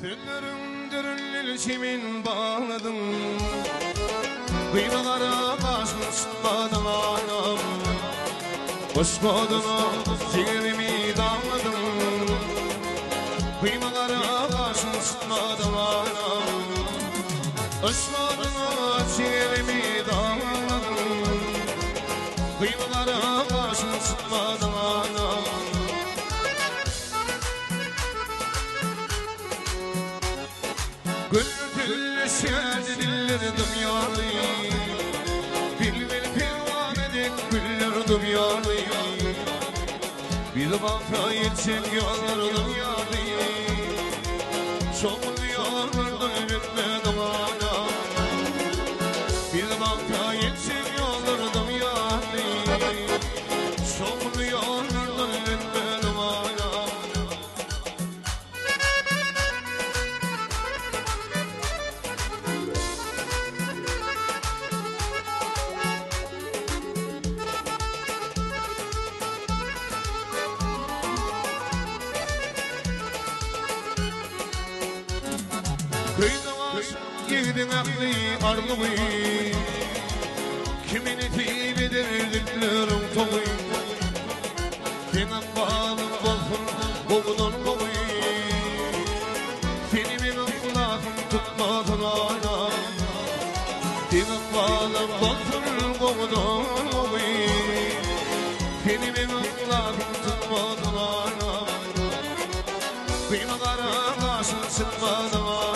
Tüllerim dürüllül çimin bağladım, kıymalara karşın çıkmadan anam. Boş kodunu ciğerimi dağladım, kıymalara karşın çıkmadan anam. Boş kodunu ciğerimi dağladım, kıymalara karşın çıkmadan anam. Güllü şehirde dillerdim yarlı, bilmeli pervan edip güllerdim yarlı. Bir bakta yetecek yollardım yarlı, çok yollardım bitmedim hala. Bir bakta yetecek yollardım yarlı, çok yollardım bitmedim hala. Kıydı var, girdin aklı arlığı, kimin etiyle diklerim toğu. Senin bağlın bolsun, boğdun boğu, seni kulağım tutmadın hala. Senin bağlın bolsun, boğdun boğu, seni kulağım tutmadın hala. Kıymalara karşın çıkmadın hala.